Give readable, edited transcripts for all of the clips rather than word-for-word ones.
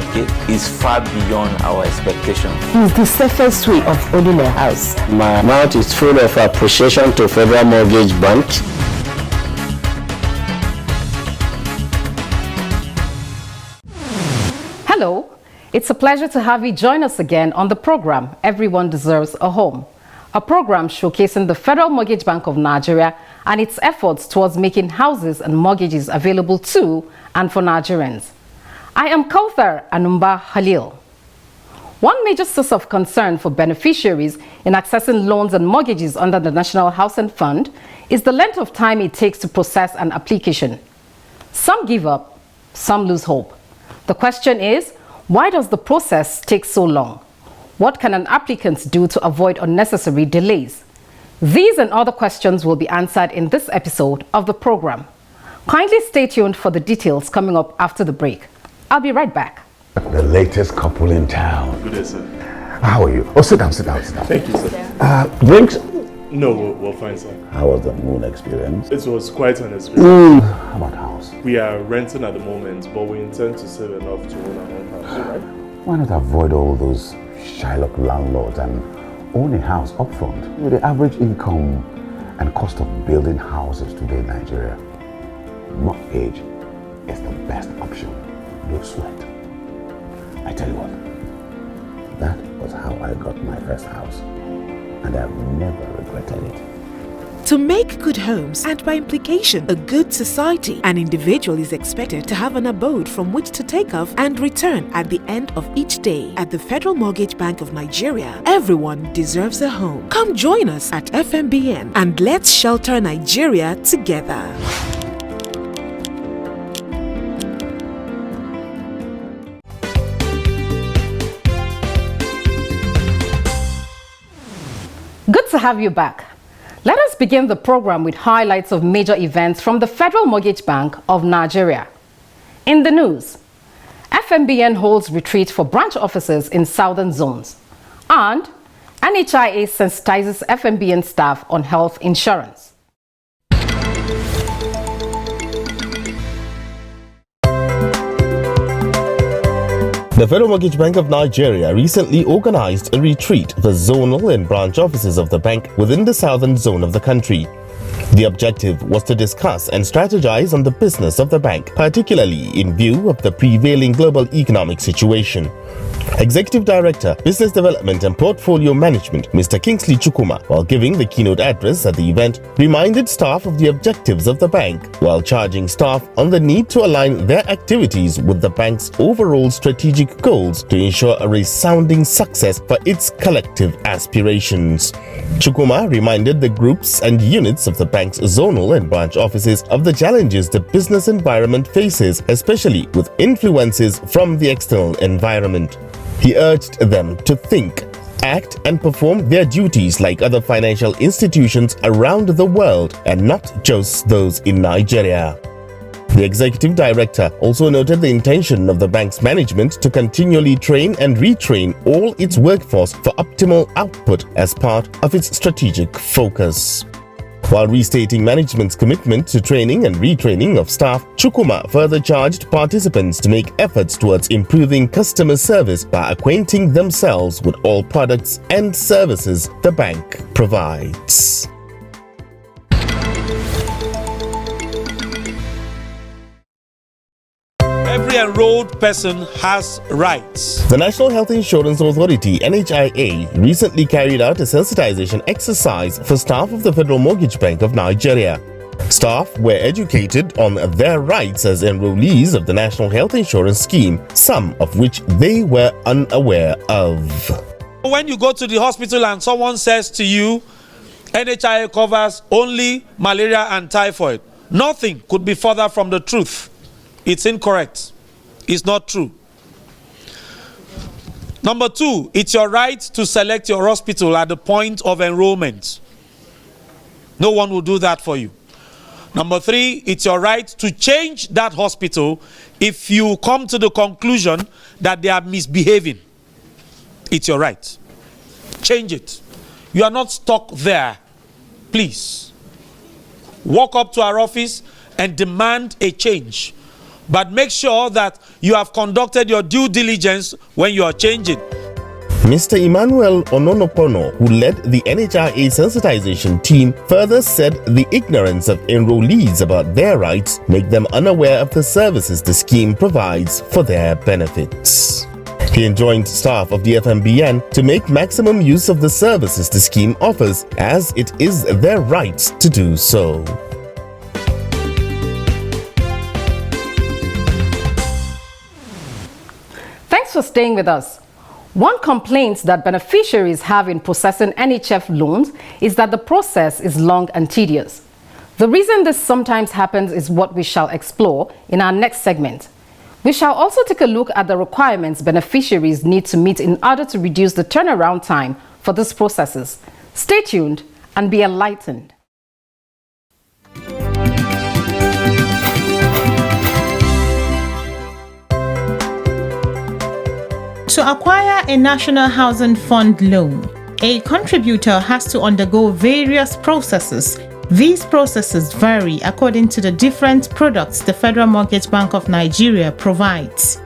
okay, is far beyond our expectation. It's the safest way of owning a house. My mouth is full of appreciation to Federal Mortgage Bank. Hello, it's a pleasure to have you join us again on the program Everyone Deserves a Home, a program showcasing the Federal Mortgage Bank of Nigeria and its efforts towards making houses and mortgages available to and for Nigerians. I am Kauthar Anumba Halil. One major source of concern for beneficiaries in accessing loans and mortgages under the National Housing Fund is the length of time it takes to process an application. Some give up, some lose hope. The question is, why does the process take so long? What can an applicant do to avoid unnecessary delays? These and other questions will be answered in this episode of the program. Kindly stay tuned for the details coming up after the break. I'll be right back. The latest couple in town. Good day, sir. How are you? Oh, sit down. Thank you, sir. Drinks? No, we're fine, sir. How was the moon experience? It was quite an experience. How about house? We are renting at the moment, but we intend to save enough to own our own house, right? Why not avoid all those Shylock landlords and own a house upfront? With the average income and cost of building houses today in Nigeria, mortgage is the best option. No sweat. I tell you what, that was how I got my first house, and I've never regretted it. To make good homes, and by implication, a good society, an individual is expected to have an abode from which to take off and return at the end of each day. At the Federal Mortgage Bank of Nigeria, everyone deserves a home. Come join us at FMBN and let's shelter Nigeria together. Good to have you back. Let us begin the program with highlights of major events from the Federal Mortgage Bank of Nigeria. In the news, FMBN holds retreat for branch officers in southern zones, and NHIA sensitizes FMBN staff on health insurance. The Federal Mortgage Bank of Nigeria recently organized a retreat for zonal and branch offices of the bank within the southern zone of the country. The objective was to discuss and strategize on the business of the bank, particularly in view of the prevailing global economic situation. Executive Director, Business Development and Portfolio Management, Mr. Kingsley Chukwuma, while giving the keynote address at the event, reminded staff of the objectives of the bank, while charging staff on the need to align their activities with the bank's overall strategic goals to ensure a resounding success for its collective aspirations. Chukwuma reminded the groups and units of the bank's zonal and branch offices of the challenges the business environment faces, especially with influences from the external environment. He urged them to think, act and perform their duties like other financial institutions around the world and not just those in Nigeria. The executive director also noted the intention of the bank's management to continually train and retrain all its workforce for optimal output as part of its strategic focus. While restating management's commitment to training and retraining of staff, Chukwuma further charged participants to make efforts towards improving customer service by acquainting themselves with all products and services the bank provides. Every enrolled person has rights. The National Health Insurance Authority, NHIA, recently carried out a sensitization exercise for staff of the Federal Mortgage Bank of Nigeria. Staff were educated on their rights as enrollees of the National Health Insurance Scheme, some of which they were unaware of. When you go to the hospital and someone says to you, NHIA covers only malaria and typhoid, nothing could be further from the truth. It's incorrect. It's not true. Number two, it's your right to select your hospital at the point of enrollment. No one will do that for you. Number three, it's your right to change that hospital if you come to the conclusion that they are misbehaving. It's your right. Change it. You are not stuck there. Please. Walk up to our office and demand a change. But make sure that you have conducted your due diligence when you are changing. Mr. Emmanuel Ononopono, who led the NHRA sensitization team, further said the ignorance of enrollees about their rights make them unaware of the services the scheme provides for their benefits. He enjoined staff of the FMBN to make maximum use of the services the scheme offers, as it is their right to do so. Thanks for staying with us. One complaint that beneficiaries have in processing NHF loans is that the process is long and tedious. The reason this sometimes happens is what we shall explore in our next segment. We shall also take a look at the requirements beneficiaries need to meet in order to reduce the turnaround time for these processes. Stay tuned and be enlightened. To acquire a National Housing Fund loan, a contributor has to undergo various processes. These processes vary according to the different products the Federal Mortgage Bank of Nigeria provides.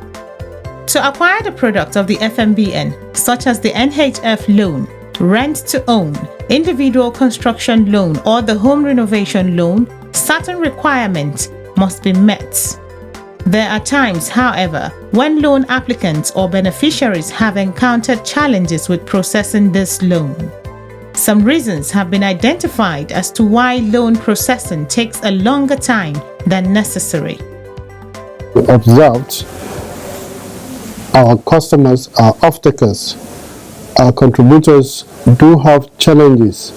To acquire the product of the FMBN, such as the NHF loan, rent to own, individual construction loan, or the home renovation loan, certain requirements must be met. There are times, however, when loan applicants or beneficiaries have encountered challenges with processing this loan. Some reasons have been identified as to why loan processing takes a longer time than necessary. We observed our customers, our off-takers, our contributors do have challenges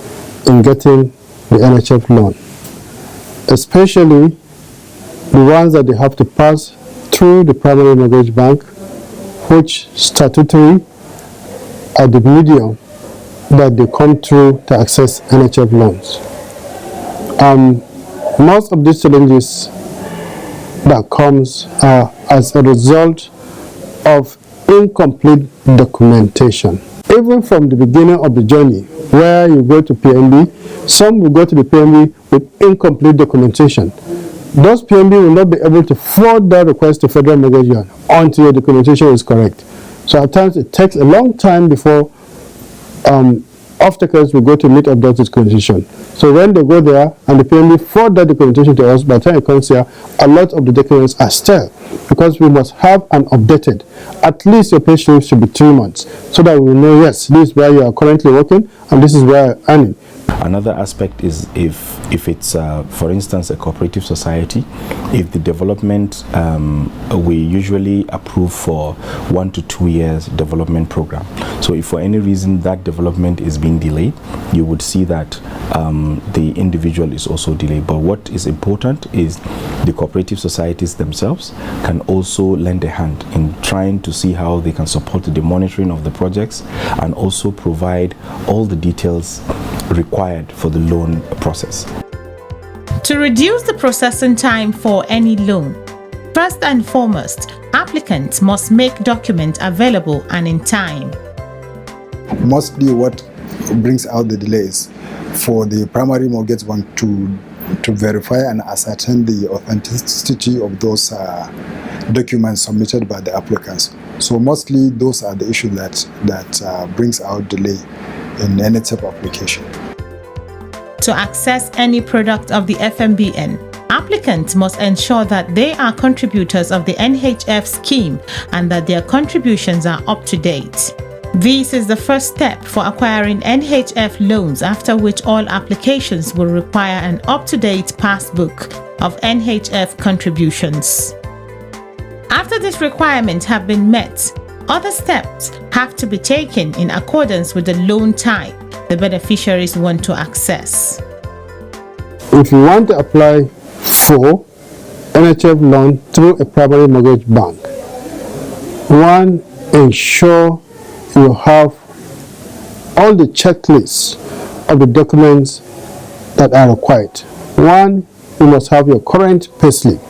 in getting the NHF loan, especially the ones that they have to pass through the primary mortgage bank, which statutory are the medium that they come through to access NHF loans. Most of these challenges that comes are as a result of incomplete documentation. Even from the beginning of the journey, where you go to PMB, some will go to the PMB with incomplete documentation. Those PMB will not be able to forward that request to Federal Mortgage Union until your documentation is correct. So at times it takes a long time before off-takers will go to meet up that documentation. So when they go there and the PMB forward that documentation to us, by the time it comes here, a lot of the documents are stale, because we must have an updated. At least your pay should be 3 months, so that we will know, yes, this is where you are currently working and this is where you are earning. Another aspect is if it's, for instance, a cooperative society, if the development, we usually approve for 1 to 2 years development program. So if for any reason that development is being delayed, you would see that the individual is also delayed. But what is important is the cooperative societies themselves can also lend a hand in trying to see how they can support the monitoring of the projects and also provide all the details required for the loan process. To reduce the processing time for any loan, first and foremost, applicants must make documents available and in time. Mostly what brings out the delays for the primary mortgage bank to verify and ascertain the authenticity of those documents submitted by the applicants. So mostly those are the issues that brings out delay in any type of application. To access any product of the FMBN, applicants must ensure that they are contributors of the NHF scheme and that their contributions are up to date. This is the first step for acquiring NHF loans, after which all applications will require an up-to-date passbook of NHF contributions. After these requirements have been met, other steps have to be taken in accordance with the loan type the beneficiaries want to access. If you want to apply for NHF loan through a primary mortgage bank, one, ensure you have all the checklists of the documents that are required. One, you must have your current payslip.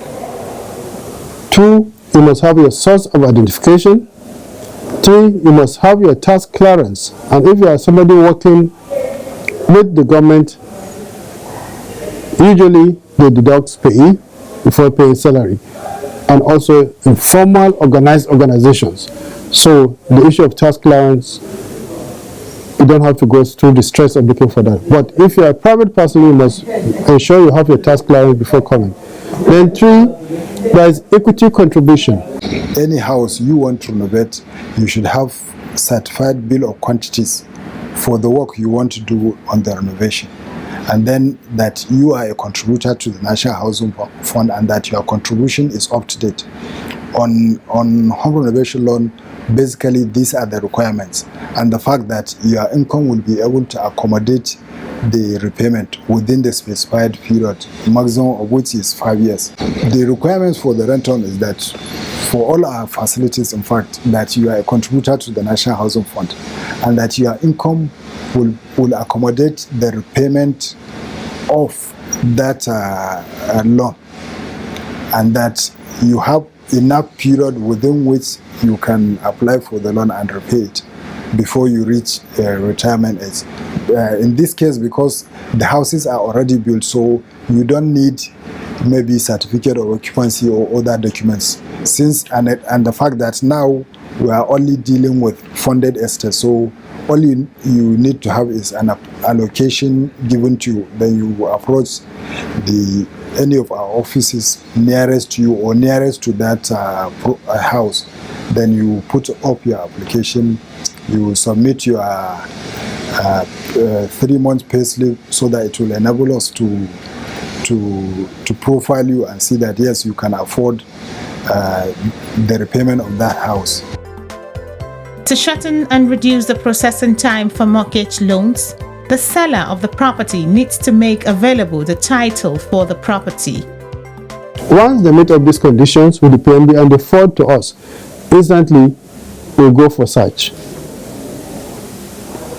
2, you must have your source of identification. 3, you must have your tax clearance. And if you are somebody working with the government, usually they deduct payee before paying salary. and also informal organized organizations. So the issue of tax clearance, you don't have to go through the stress of looking for that. But if you're a private person, you must ensure you have your tax clearance before coming. Then 3, there is equity contribution. Any house you want to renovate, you should have certified bill of quantities for the work you want to do on the renovation. And then that you are a contributor to the National Housing Fund and that your contribution is up to date. On home renovation loan, basically these are the requirements, and the fact that your income will be able to accommodate the repayment within the specified period, maximum of which is 5 years. The requirements for the rental is that for all our facilities, in fact, that you are a contributor to the National Housing Fund and that your income will accommodate the repayment of that loan, and that you have enough period within which you can apply for the loan and repay it before you reach retirement age. In this case, because the houses are already built, so you don't need maybe certificate of occupancy or other documents, and the fact that now we are only dealing with funded estates, so all you need to have is an allocation given to you. Then you approach any of our offices nearest to you or nearest to that house. Then you put up your application, you submit your 3 months pay slip so that it will enable us to profile you and see that yes, you can afford the repayment of that house. To shorten and reduce the processing time for mortgage loans, the seller of the property needs to make available the title for the property. Once they meet up these conditions with the PMB and they forward to us, instantly we'll go for search.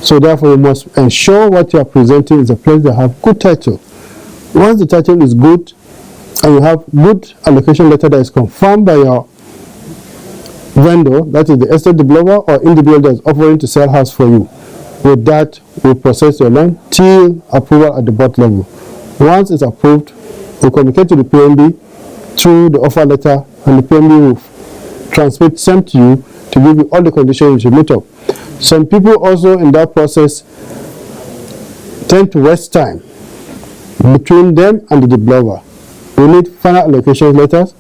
So therefore you must ensure what you are presenting is a place that have good title. Once the title is good and you have good allocation letter that is confirmed by your vendor, that is the estate developer or individual that is offering to sell house for you, with that we process your loan till approval at the board level. Once it's approved, we communicate to the PMB through the offer letter, and the PMB will transmit same to you to give you all the conditions you should meet up. Some people also in that process tend to waste time between them and the developer. We need final allocation letters,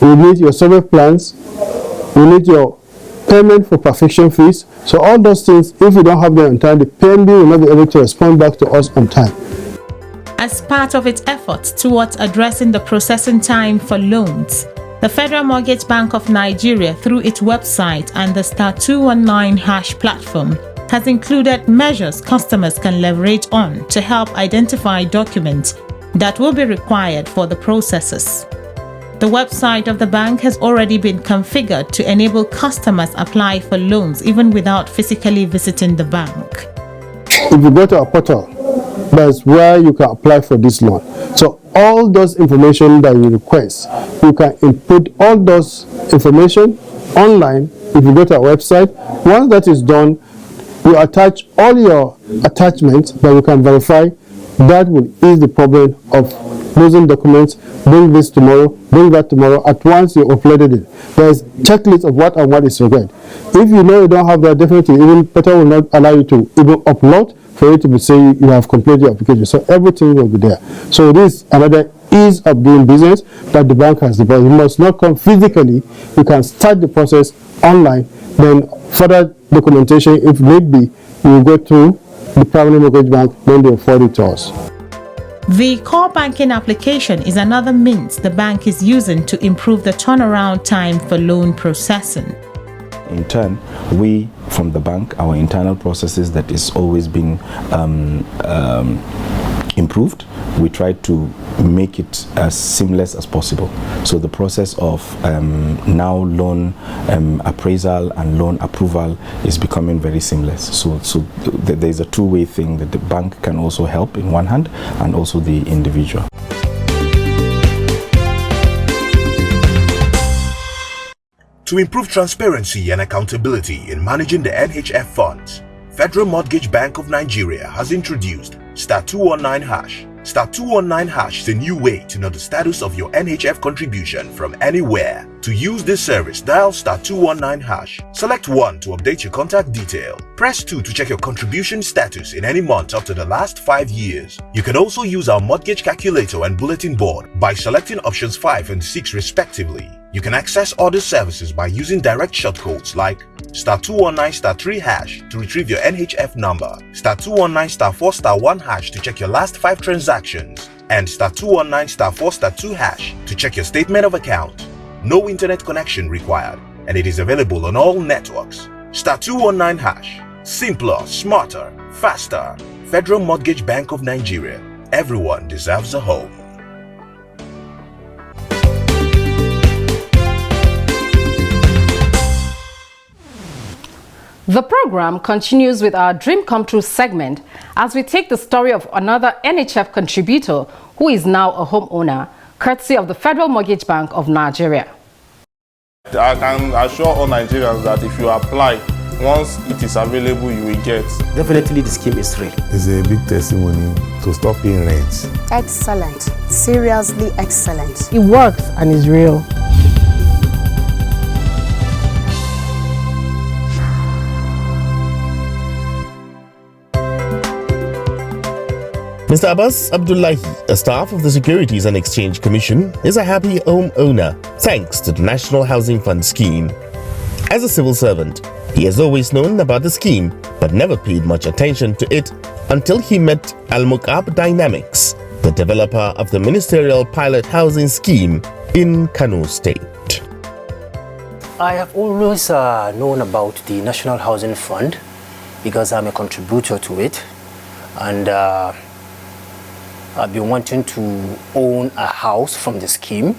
we need your survey plans, we need your payment for perfection fees. So all those things, if you don't have them on time, the PMB will not be able to respond back to us on time. As part of its efforts towards addressing the processing time for loans, the Federal Mortgage Bank of Nigeria, through its website and the *219# platform, has included measures customers can leverage on to help identify documents that will be required for the processes. The website of the bank has already been configured to enable customers apply for loans even without physically visiting the bank. If you go to our portal, that's where you can apply for this loan. So all those information that you request, you can input all those information online if you go to our website. Once that is done, you attach all your attachments that you can verify. That will ease the problem of losing documents, bring this tomorrow, bring that tomorrow. At once you uploaded it, there is checklist of what and what is required. If you know you don't have that, definitely even portal will not allow you to even upload for you to be saying you have completed your application. So everything will be there. So this is another ease of doing business that the bank has developed. You must not come physically. You can start the process online. Then further documentation, if need be, you will go through the primary mortgage bank, then they will forward it to us. The core banking application is another means the bank is using to improve the turnaround time for loan processing. In turn, we from the bank, our internal processes that is always been improved, we try to make it as seamless as possible. So the process of now loan appraisal and loan approval is becoming very seamless. So there's a two-way thing that the bank can also help in one hand and also the individual. To improve transparency and accountability in managing the NHF funds, Federal Mortgage Bank of Nigeria has introduced *219#, Star 219 hash is a new way to know the status of your NHF contribution from anywhere. To use this service, dial star 219 hash. Select 1 to update your contact detail. Press 2 to check your contribution status in any month up to the last 5 years. You can also use our mortgage calculator and bulletin board by selecting options 5 and 6 respectively. You can access other services by using direct shortcodes like star 219 star 3 hash to retrieve your NHF number, star 219 star 4 star 1 hash to check your last 5 transactions, and star 219 star 4 star 2 hash to check your statement of account. No internet connection required, and it is available on all networks. Star 219 hash. Simpler, smarter, faster. Federal Mortgage Bank of Nigeria. Everyone deserves a home. The program continues with our Dream Come True segment as we take the story of another NHF contributor who is now a homeowner, courtesy of the Federal Mortgage Bank of Nigeria. I can assure all Nigerians that if you apply, once it is available, you will get. Definitely the scheme is real. It's a big testimony to stop paying rent. Excellent. Seriously excellent. It works and is real. Mr. Abbas Abdullahi, a staff of the Securities and Exchange Commission, is a happy homeowner thanks to the National Housing Fund scheme. As a civil servant, he has always known about the scheme but never paid much attention to it until he met Al-Muqab Dynamics, the developer of the Ministerial Pilot Housing Scheme in Kano State. I have always known about the National Housing Fund because I'm a contributor to it, and I've been wanting to own a house from the scheme,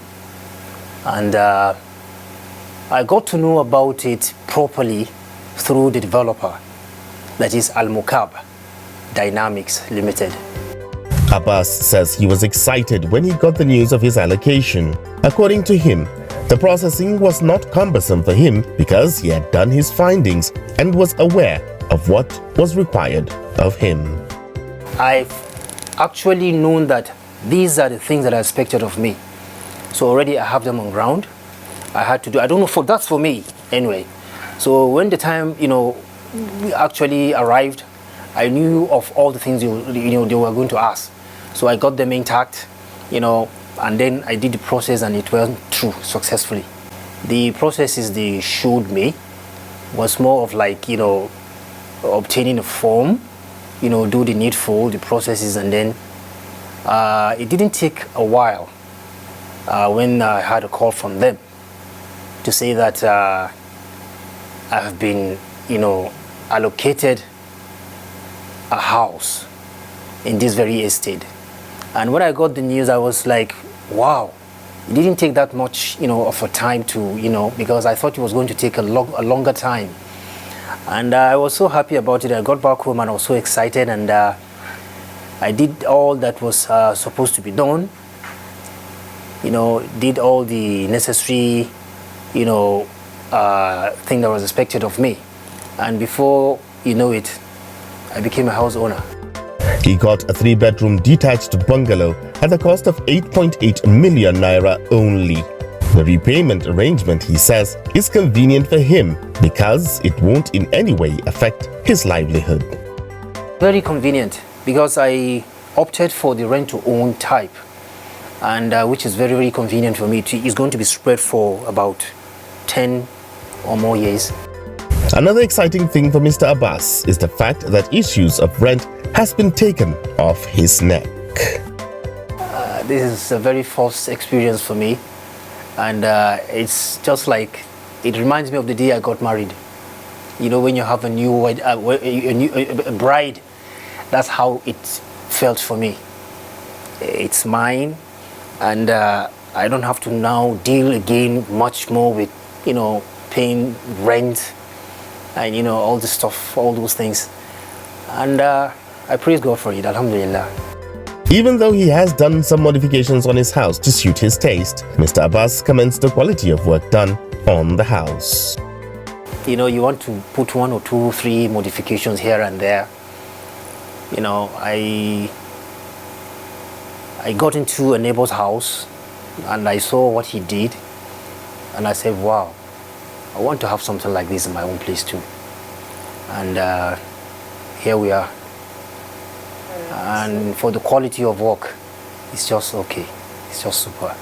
and I got to know about it properly through the developer, that is Al-Muqab Dynamics Limited. Abbas says he was excited when he got the news of his allocation. According to him, the processing was not cumbersome for him because he had done his findings and was aware of what was required of him. I've actually known that these are the things that are expected of me. So already I have them on ground. I had to do, I don't know, that's for me anyway. So when the time, actually arrived, I knew of all the things they were going to ask. So I got them intact, and then I did the process and it went through successfully. The processes they showed me was more of like, obtaining a form, do the needful, the processes, and then it didn't take a while when I had a call from them to say that I have been, allocated a house in this very estate. And when I got the news, I was like, wow, it didn't take that much, of a time to, because I thought it was going to take a longer time. And I was so happy about it. I got back home and I was so excited, and I did all that was supposed to be done. Did all the necessary, thing that was expected of me. And before you know it, I became a house owner. He got a 3-bedroom detached bungalow at the cost of 8.8 million naira only. The repayment arrangement, he says, is convenient for him because it won't in any way affect his livelihood. Very convenient because I opted for the rent-to-own type, and which is very, very convenient for me. It's going to be spread for about 10 or more years. Another exciting thing for Mr. Abbas is the fact that issues of rent has been taken off his neck. This is a very first experience for me, and it's just like, it reminds me of the day I got married. When you have a new a bride, that's how it felt for me. It's mine, and I don't have to now deal again much more with, paying rent and, all this stuff, all those things. And I praise God for it, alhamdulillah. Even though he has done some modifications on his house to suit his taste, Mr. Abbas commends the quality of work done on the house. You want to put 1 or 2, 3 modifications here and there. I got into a neighbor's house and I saw what he did, and I said, wow, I want to have something like this in my own place too. And here we are. And for the quality of work, it's just okay. It's just super.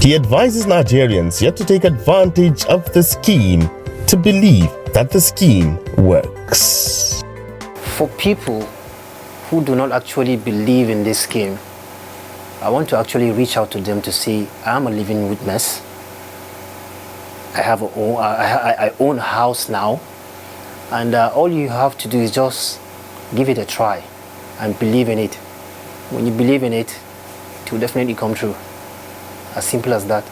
He advises Nigerians yet to take advantage of the scheme to believe that the scheme works. For people who do not actually believe in this scheme, I want to actually reach out to them to say, I am a living witness. I own a house now, and all you have to do is just give it a try and believe in it. When you believe in it, it will definitely come true. As simple as that.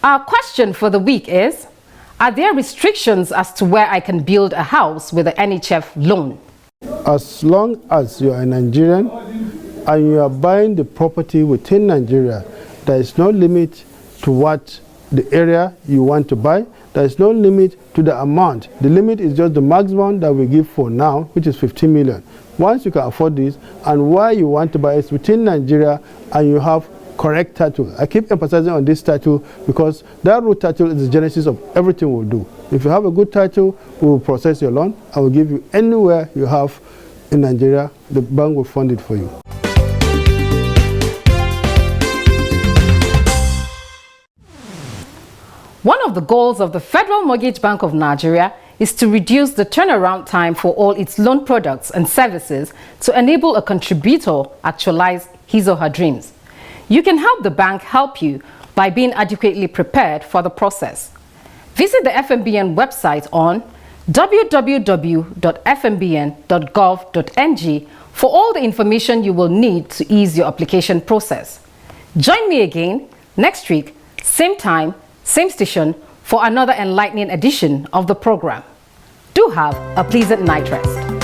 Our question for the week is, are there restrictions as to where I can build a house with the NHF loan? As long as you are a Nigerian and you are buying the property within Nigeria, there is no limit to what the area you want to buy. There is no limit to the amount. The limit is just the maximum that we give for now, which is 15 million. Once you can afford this and where you want to buy is within Nigeria and you have correct title. I keep emphasizing on this title because that root title is the genesis of everything we'll do. If you have a good title, we will process your loan. I will give you anywhere you have in Nigeria. The bank will fund it for you. One of the goals of the Federal Mortgage Bank of Nigeria is to reduce the turnaround time for all its loan products and services to enable a contributor actualize his or her dreams. You can help the bank help you by being adequately prepared for the process. Visit the FMBN website on www.fmbn.gov.ng for all the information you will need to ease your application process. Join me again next week, same time, same station, for another enlightening edition of the program. Do have a pleasant night rest.